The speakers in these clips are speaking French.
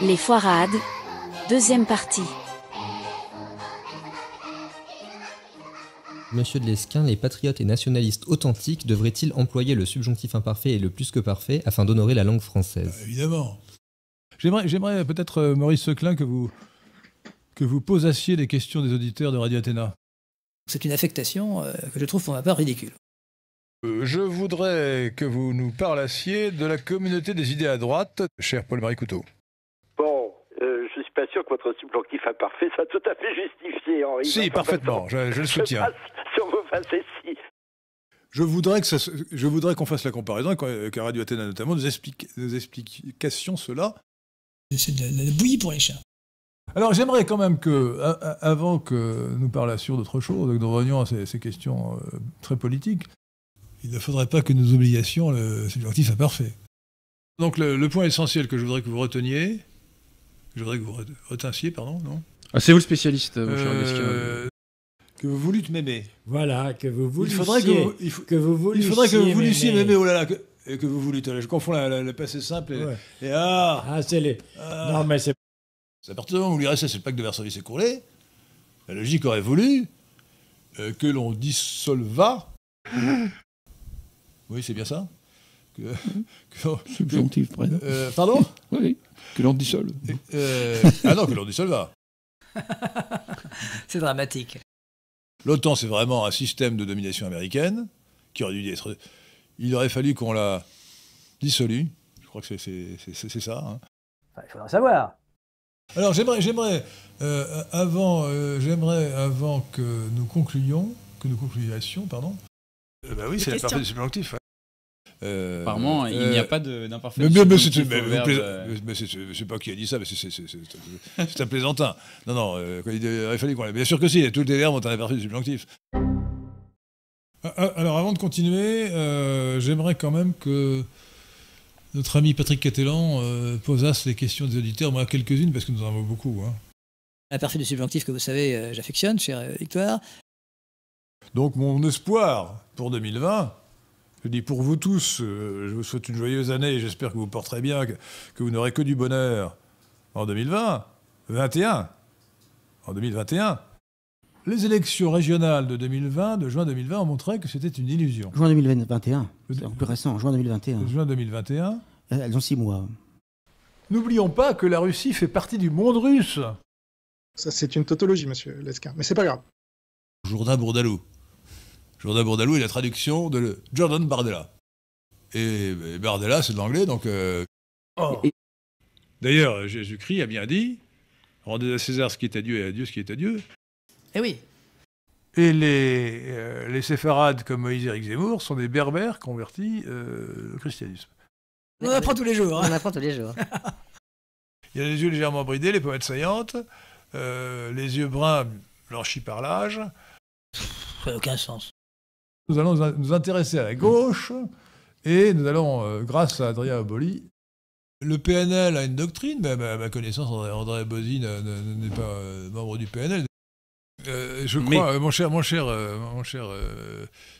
Les foirades. Deuxième partie. Monsieur de Lesquen, les patriotes et nationalistes authentiques devraient-ils employer le subjonctif imparfait et le plus que parfait afin d'honorer la langue française ? Évidemment. J'aimerais peut-être, Maurice Seclin, que vous posassiez les questions des auditeurs de Radio Athéna. C'est une affectation que je trouve pour ma part ridicule. Je voudrais que vous nous parlassiez de la communauté des idées à droite, cher Paul-Marie Couteau. Bon, je suis pas sûr que votre subjonctif imparfait soit tout à fait justifié, Henri. Si, parfaitement, je le soutiens. Sur vos facéties. Je voudrais qu'on fasse la comparaison, qu'à Radio Athéna notamment, nous explications cela. C'est de la bouillie pour les chiens. Alors j'aimerais quand même que, avant que nous parlassions d'autre chose, que nous revenions à ces questions très politiques, il ne faudrait pas que nous oubliassions le subjonctif imparfait. Donc le point essentiel que je voudrais que vous reteniez, non ? Ah, c'est vous le spécialiste, mon cher Lesquen. Que vous voulûtes m'aimer. Voilà, que vous voulissiez. Il faudrait que vous voulissiez m'aimer, oh là là, que vous voulûtes. Je confonds le passé simple et c'est les... Non, mais c'est... À partir du moment où l'URSS et le pacte de Varsovie s'écroulaient, la logique aurait voulu que l'on dissolva... Oui, c'est bien ça. Subjonctif, prénom. Pardon ? Oui, que l'on dissolve. Non, que l'on dissolva. C'est dramatique. L'OTAN, c'est vraiment un système de domination américaine qui aurait dû être... Il aurait fallu qu'on la dissolue. Je crois que c'est ça. Hein. Enfin, il faudra savoir. Alors, j'aimerais avant que nous concluions, pardon. Bah oui, c'est la partie du subjonctif. Apparemment, il n'y a pas d'imparfait. Mais c'est pas qui a dit ça, mais c'est un plaisantin. Non, il aurait fallu qu'on... Bien sûr que si, tous les verbes ont un imparfait du subjonctif. Alors, avant de continuer, j'aimerais quand même que notre ami Patrick Catelan posasse les questions des auditeurs, moi quelques-unes, parce que nous en avons beaucoup. Hein. L'imparfait du subjonctif que vous savez, j'affectionne, chère Victoire. Donc, mon espoir pour 2020... Je dis pour vous tous, je vous souhaite une joyeuse année et j'espère que vous porterez bien, que vous n'aurez que du bonheur en 2021. Les élections régionales de juin 2020, ont montré que c'était une illusion. Juin 2021, c'est plus récent, juin 2021. Juin 2021. Elles ont 6 mois. N'oublions pas que la Russie fait partie du monde russe. Ça, c'est une tautologie, monsieur Lesquen, mais c'est pas grave. Jourdain Bourdaloue. Jourdain Bourdaloue est la traduction de Jordan Bardella. Et Bardella, c'est de l'anglais, donc... D'ailleurs, Jésus-Christ a bien dit « Rendez à César ce qui est à Dieu et à Dieu ce qui est à Dieu ». Eh oui. Et les séfarades comme Moïse et Éric Zemmour sont des berbères convertis au christianisme. On en apprend tous les jours. Hein. On apprend tous les jours. Il y a les yeux légèrement bridés, les pommettes saillantes, les yeux bruns blanchis par l'âge. Ça n'a aucun sens. Nous allons nous intéresser à la gauche et nous allons, grâce à Adrien Aboli, le PNL a une doctrine, mais à ma connaissance, André Bozzi n'est pas membre du PNL. Je crois, mon cher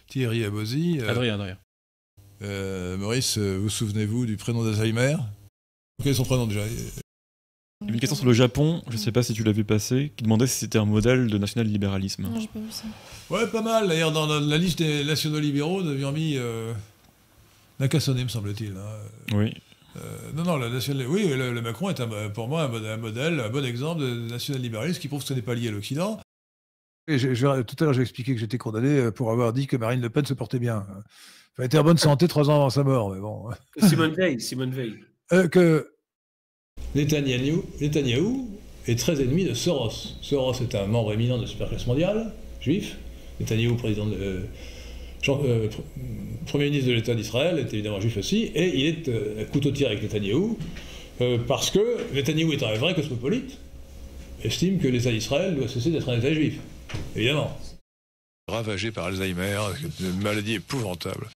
Thierry Abozzi. Adrien. Maurice, vous souvenez-vous du prénom d'Alzheimer ? Quel est son prénom déjà ? Il y a une question sur le Japon, je ne sais pas si tu l'as vu passer, qui demandait si c'était un modèle de national-libéralisme. Non, j'ai pas vu ça. Ouais, pas mal. D'ailleurs, dans la liste des nationaux-libéraux, nous avions mis Nakasone, me semble-t-il. Hein. Oui. Non, le Macron est pour moi un modèle, un bon exemple de national-libéralisme qui prouve que ce n'est pas lié à l'Occident. Et tout à l'heure, j'ai expliqué que j'étais condamné pour avoir dit que Marine Le Pen se portait bien. Elle était en bonne santé 3 ans avant sa mort, mais bon. Simone Veil. Que Netanyahou est très ennemi de Soros. Soros est un membre éminent de la superclasse mondiale, juif. Netanyahou, Premier ministre de l'État d'Israël, est évidemment juif aussi, et il est à couteau tiré avec Netanyahou, parce que Netanyahou est un vrai cosmopolite, estime que l'État d'Israël doit cesser d'être un État juif. Évidemment. Ravagé par Alzheimer, une maladie épouvantable.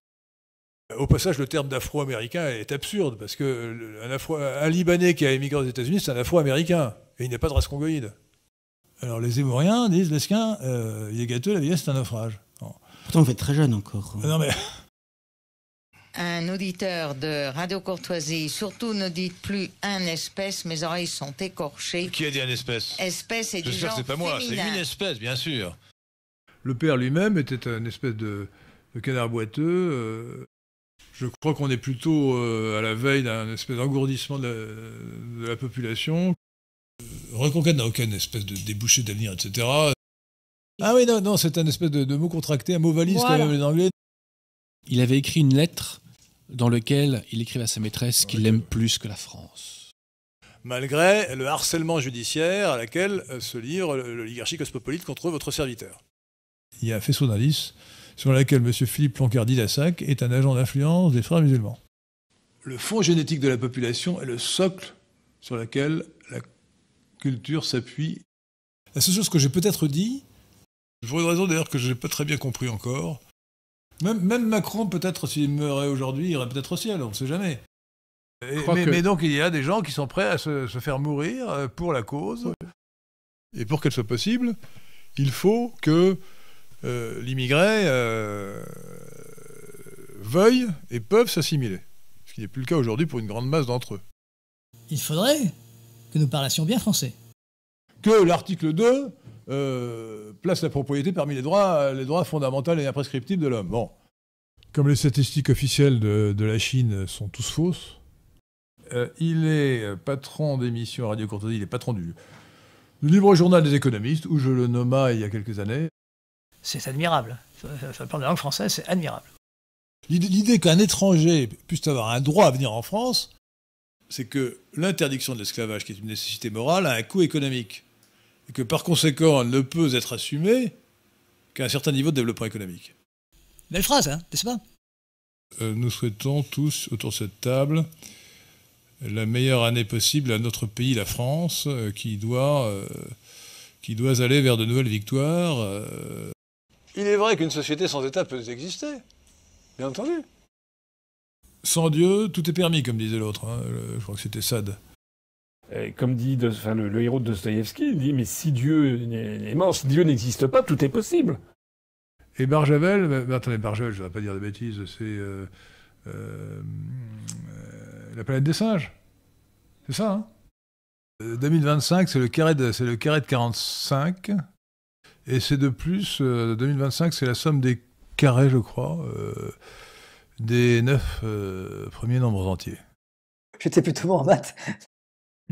Au passage, le terme d'afro-américain est absurde, parce qu'un Libanais qui a émigré aux États-Unis, c'est un afro-américain, et il n'est pas de race congoïde. Alors les Zemmouriens disent, Lesquen, il est gâteux, la vieillesse c'est un naufrage. Non. Pourtant, vous êtes très jeune encore. Non mais... un auditeur de Radio Courtoisie, surtout ne dites plus un espèce, mes oreilles sont écorchées. Qui a dit un espèce? Espèce est du J'espère genre que c'est pas moi, c'est féminin. une espèce, bien sûr. Le père lui-même était une espèce de canard boiteux. Je crois qu'on est plutôt à la veille d'un espèce d'engourdissement de la population. Reconquête n'a aucune espèce de débouché d'avenir, etc. Ah oui, non, c'est un espèce de mot contracté, un mot valise Voilà. comme les Anglais. Il avait écrit une lettre dans laquelle il écrivait à sa maîtresse qu'il l'aime plus que la France. Malgré le harcèlement judiciaire à laquelle se livre l'oligarchie cosmopolite contre votre serviteur. Il y a un faisceau d'indices sur lequel M. Philippe Ploncard-Dilassac est un agent d'influence des frères musulmans. Le fond génétique de la population est le socle sur lequel la culture s'appuie. La seule chose que j'ai peut-être dit, pour une raison d'ailleurs que je n'ai pas très bien compris encore, même Macron, peut-être, s'il meurait aujourd'hui, irait peut-être au ciel, on ne sait jamais. Mais donc il y a des gens qui sont prêts à se faire mourir pour la cause. Et pour qu'elle soit possible, il faut que l'immigré veuille et peuvent s'assimiler. Ce qui n'est plus le cas aujourd'hui pour une grande masse d'entre eux. Il faudrait que nous parlassions bien français. Que l'article 2 place la propriété parmi les droits fondamentaux et imprescriptibles de l'homme. Bon. Comme les statistiques officielles de la Chine sont tous fausses, il est patron d'émission à Radio Courtoisie, il est patron du Libre Journal des économistes, où je le nommai il y a quelques années. C'est admirable. Sur le plan de la langue française, c'est admirable. L'idée qu'un étranger puisse avoir un droit à venir en France, c'est que l'interdiction de l'esclavage, qui est une nécessité morale, a un coût économique. Et que par conséquent, elle ne peut être assumée qu'à un certain niveau de développement économique. Belle phrase, hein, n'est-ce pas? Nous souhaitons tous, autour de cette table, la meilleure année possible à notre pays, la France, qui doit aller vers de nouvelles victoires. Il est vrai qu'une société sans État peut exister, bien entendu. Sans Dieu, tout est permis, comme disait l'autre. Hein. Je crois que c'était Sade. Comme dit le héros de Dostoïevski, il dit « Mais si Dieu est mort, si Dieu n'existe pas, tout est possible ». Et Barjavel, attendez, Barjavel, je ne vais pas dire de bêtises, c'est la planète des singes. C'est ça, hein 2025, c'est le carré de 45, et c'est de plus, 2025, c'est la somme des carrés, je crois, des 9 premiers nombres entiers. J'étais plutôt bon en maths.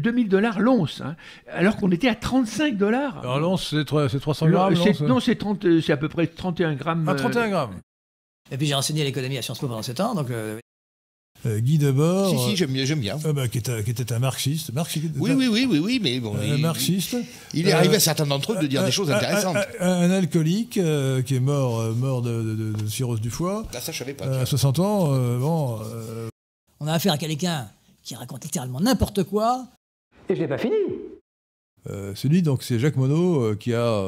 $2000 l'once, hein, alors qu'on était à $35. Alors l'once, c'est 300 grammes Non, c'est à peu près 31 grammes. Ah, 31 grammes. Et puis j'ai enseigné l'économie à Sciences Po pendant 7 ans, donc... Guy Debord... Si, j'aime bien. Qui était un marxiste. Oui, mais bon... Un marxiste. Il est arrivé à certains d'entre eux de dire des choses intéressantes. Un alcoolique qui est mort de cirrhose du foie. Ah, ça, je savais pas. À 60 ans, On a affaire à quelqu'un qui raconte littéralement n'importe quoi. Et je l'ai pas fini. C'est Jacques Monod qui a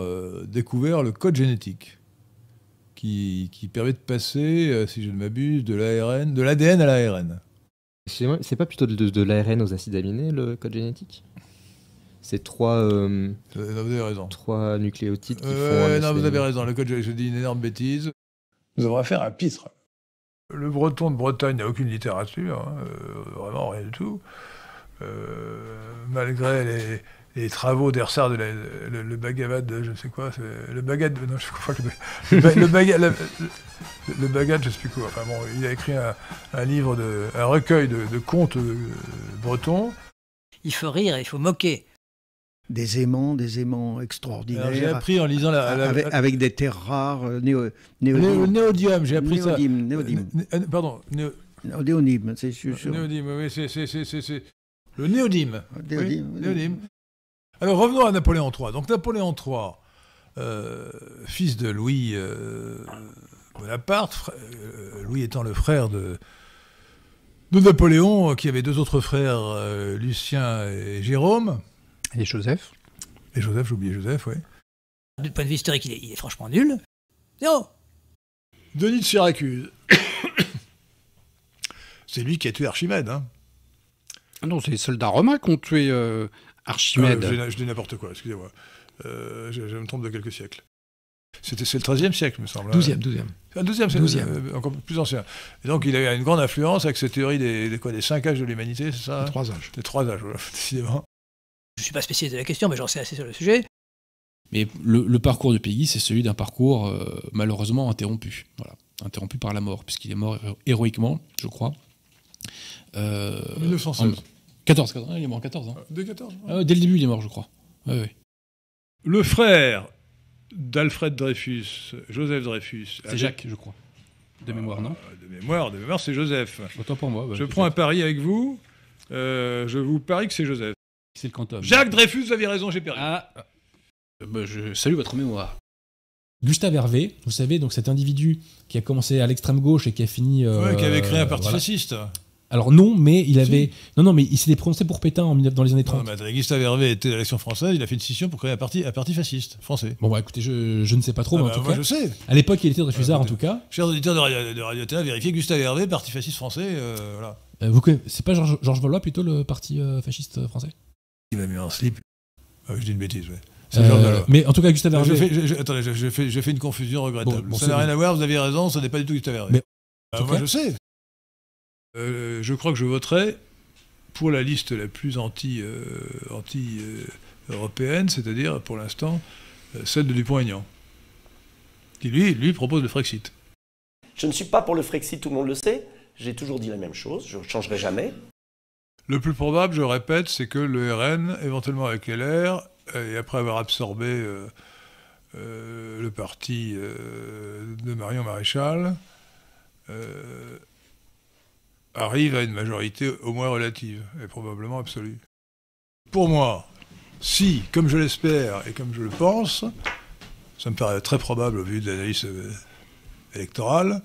découvert le code génétique, qui permet de passer, si je ne m'abuse, de l'ADN à l'ARN. C'est pas plutôt de l'ARN aux acides aminés, le code génétique? C'est vous avez raison. 3 nucléotides qui font... Non, vous avez raison, le code génétique, je dis une énorme bêtise. Nous avons affaire à un pitre. Le breton de Bretagne n'a aucune littérature, hein, vraiment rien du tout. Malgré les travaux d'Ersard, le Bhagavad, je ne sais quoi, le Bhagavad, non, je crois que le Bhagavad, je ne sais plus quoi. Enfin bon, il a écrit un livre, un recueil de contes bretons. Il faut rire, il faut moquer. Des aimants extraordinaires. Alors, j'ai appris en lisant avec des terres rares, néodyme, j'ai appris ça. Néodyme. Pardon, néodyme, c'est sûr. Néodyme, oui, c'est le néodyme. Néodyme. Alors revenons à Napoléon III. Donc Napoléon III, fils de Louis Bonaparte, Louis étant le frère de Napoléon, qui avait 2 autres frères, Lucien et Jérôme. Et Joseph. Et Joseph, j'ai oublié Joseph, oui. Du point de vue historique, il est franchement nul. Non. Denis de Syracuse. C'est lui qui a tué Archimède, hein. Ah non, c'est les soldats romains qui ont tué Archimède. Je dis n'importe quoi, excusez-moi. Je me trompe de quelques siècles. C'est le XIIIe siècle, me semble. 12e. Ah, 12e, c'est encore plus ancien. Et donc il a une grande influence avec cette théorie des 5 âges de l'humanité, c'est ça? Les 3 âges. Les 3 âges, voilà, décidément. Je ne suis pas spécialiste de la question, mais j'en sais assez sur le sujet. Mais le parcours de Péguy, c'est celui d'un parcours malheureusement interrompu. Voilà. Interrompu par la mort, puisqu'il est mort héroïquement, je crois. 1916. 14, il est mort en 14. Hein. Dès 14 dès le début, il est mort, je crois. Ouais. Le frère d'Alfred Dreyfus, Joseph Dreyfus. C'est Jacques, je crois. De mémoire, non? De mémoire, c'est Joseph. Autant pour moi. Je prends un pari avec vous. Je vous parie que c'est Joseph. C'est le quantum. Jacques Dreyfus, vous avez raison, j'ai perdu. Je salue votre mémoire. Gustave Hervé, vous savez, donc cet individu qui a commencé à l'extrême gauche et qui a fini... qui avait créé un parti fasciste. Alors non, mais il avait... Si. Non, mais il s'était prononcé pour Pétain dans les années 30. Non, mais attendez, Gustave Hervé était à l'élection française, il a fait une scission pour créer un parti fasciste français. Bon, écoutez, je ne sais pas trop, mais en tout cas... je sais. À l'époque, il était Dreyfusard, en tout cas. Chers auditeurs de Radio-Télé, vérifiez Gustave Hervé, parti fasciste français, voilà. C'est pas Georges Valois, plutôt, le parti fasciste français? Il m'a mis en slip. Je dis une bêtise, ouais. Mais en tout cas, Gustave Hervé... Attendez, je fais une confusion regrettable. Ça n'a rien à voir, vous avez raison, ça n'est pas du tout Gustave Hervé. Mais, moi, je sais. Je crois que je voterai pour la liste la plus anti-européenne, c'est-à-dire, pour l'instant, celle de Dupont-Aignan, qui, lui, propose le Frexit. Je ne suis pas pour le Frexit, tout le monde le sait. J'ai toujours dit la même chose, je ne changerai jamais. Le plus probable, je répète, c'est que le RN, éventuellement avec LR, et après avoir absorbé le parti de Marion Maréchal, arrive à une majorité au moins relative, et probablement absolue. Pour moi, si, comme je l'espère et comme je le pense, ça me paraît très probable au vu de l'analyse électorale,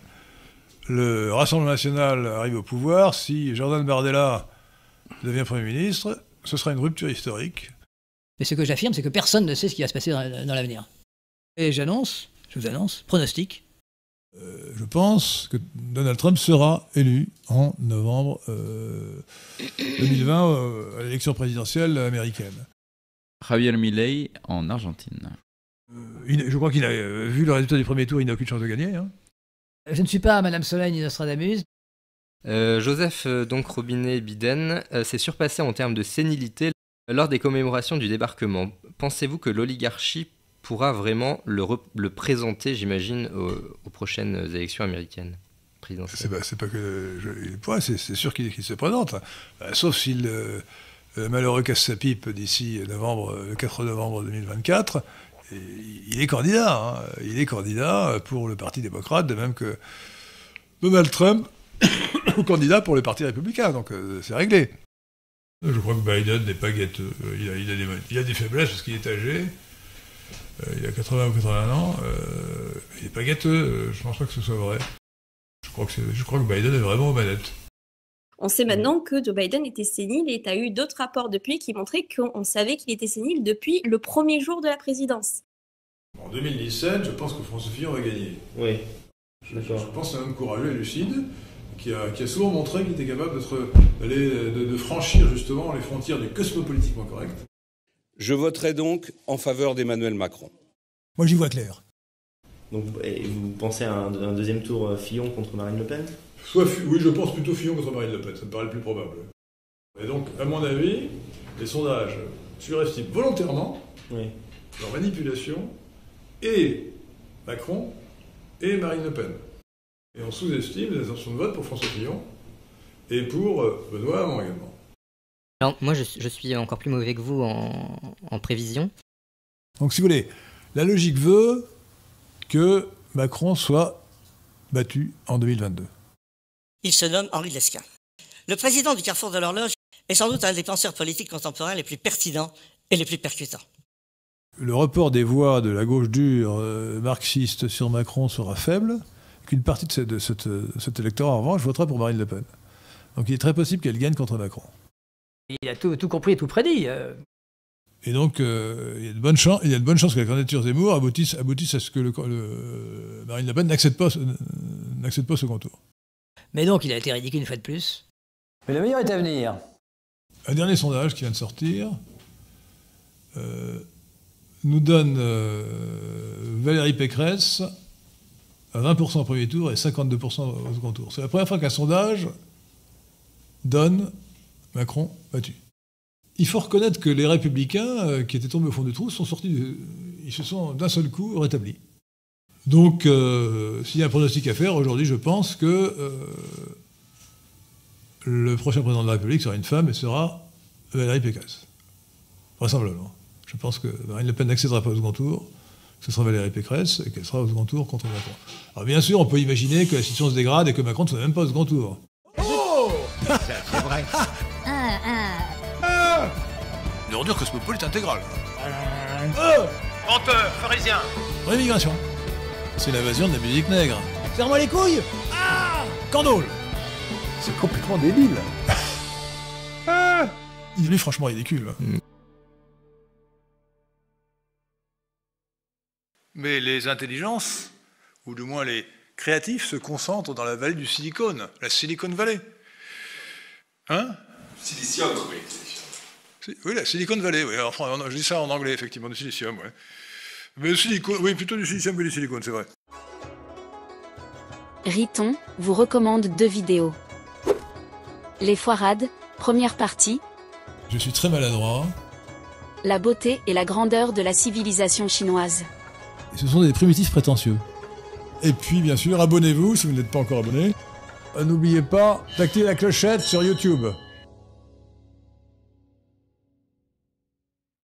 le Rassemblement national arrive au pouvoir, si Jordan Bardella devient Premier ministre, ce sera une rupture historique. Mais ce que j'affirme, c'est que personne ne sait ce qui va se passer dans l'avenir. Et je vous annonce, pronostic. Je pense que Donald Trump sera élu en novembre 2020 à l'élection présidentielle américaine. Javier Milei en Argentine. Je crois qu'il a vu le résultat du premier tour, il n'a aucune chance de gagner. Hein. Je ne suis pas Madame Soleil ni Nostradamus. Joseph donc Robinet-Biden s'est surpassé en termes de sénilité lors des commémorations du débarquement. Pensez-vous que l'oligarchie pourra vraiment le présenter, j'imagine, aux prochaines élections américaines présidentielles? C'est pas que c'est sûr qu'il se présente, sauf si le malheureux casse sa pipe d'ici le 4 novembre 2024. Il est candidat, hein. Il est candidat pour le Parti démocrate, de même que Donald Trump est candidat pour le Parti républicain, donc c'est réglé. Je crois que Biden n'est pas gâteux. Il a des faiblesses parce qu'il est âgé. Il a 80 ou 81 ans. Il n'est pas gâteux. Je ne pense pas que ce soit vrai. Je crois que Biden est vraiment aux manettes. On sait maintenant que Joe Biden était sénile et tu as eu d'autres rapports depuis qui montraient qu'on savait qu'il était sénile depuis le premier jour de la présidence. En 2017, je pense que François Fillon va gagner. Oui. Je pense que c'est un homme courageux et lucide qui a souvent montré qu'il était capable de franchir justement les frontières du cosmopolitiquement correct. Je voterai donc en faveur d'Emmanuel Macron. Moi, j'y vois clair. Donc, et vous pensez à un deuxième tour Fillon contre Marine Le Pen? Oui, je pense plutôt Fillon contre Marine Le Pen, ça me paraît le plus probable. Et donc, à mon avis, les sondages surestiment volontairement leur manipulation et Macron et Marine Le Pen. Et on sous-estime les intentions de vote pour François Fillon et pour Benoît Hamon également. Alors, moi, je suis encore plus mauvais que vous en prévision. Donc, si vous voulez, la logique veut que Macron soit battu en 2022. Il se nomme Henri Lesquin. Le président du Carrefour de l'Horloge est sans doute un des penseurs politiques contemporains les plus pertinents et les plus percutants. Le report des voix de la gauche dure marxiste sur Macron sera faible, qu'une partie de cet électorat, en revanche, votera pour Marine Le Pen. Donc il est très possible qu'elle gagne contre Macron. Il a tout compris et tout prédit. Et donc, il y a de bonnes chances que la candidature Zemmour aboutisse à ce que Marine Le Pen n'accède pas au second tour. Mais donc, il a été ridicule une fois de plus. Mais le meilleur est à venir. Un dernier sondage qui vient de sortir nous donne Valérie Pécresse à 20% au premier tour et 52% au second tour. C'est la première fois qu'un sondage donne Macron battu. Il faut reconnaître que les Républicains, qui étaient tombés au fond du trou, sont sortis, ils se sont d'un seul coup rétablis. Donc, s'il y a un pronostic à faire, aujourd'hui, je pense que le prochain président de la République sera une femme et sera Valérie Pécresse. Vraisemblablement. Je pense que Marine Le Pen n'accédera pas au second tour, que ce sera Valérie Pécresse et qu'elle sera au second tour contre Macron. Alors bien sûr, on peut imaginer que la situation se dégrade et que Macron ne soit même pas au second tour. Oh c'est vrai. L'ordure cosmopolite intégrale. Menteur, pharisien. Rémigration. C'est l'invasion de la musique nègre. Serre-moi les couilles. Candolle. C'est complètement débile. Il est franchement ridicule. Mais les intelligences, ou du moins les créatifs, se concentrent dans la vallée du silicone, la Silicon Valley. Hein? Silicium, oui. Oui, la Silicon Valley, oui. Alors, je dis ça en anglais, effectivement, du silicium, ouais. Mais silicone, oui, plutôt du silicium que du silicone, c'est vrai. Riton vous recommande 2 vidéos. Les foirades, première partie. Je suis très maladroit. La beauté et la grandeur de la civilisation chinoise. Et ce sont des primitifs prétentieux. Et puis, bien sûr, abonnez-vous si vous n'êtes pas encore abonné. N'oubliez pas d'activer la clochette sur YouTube.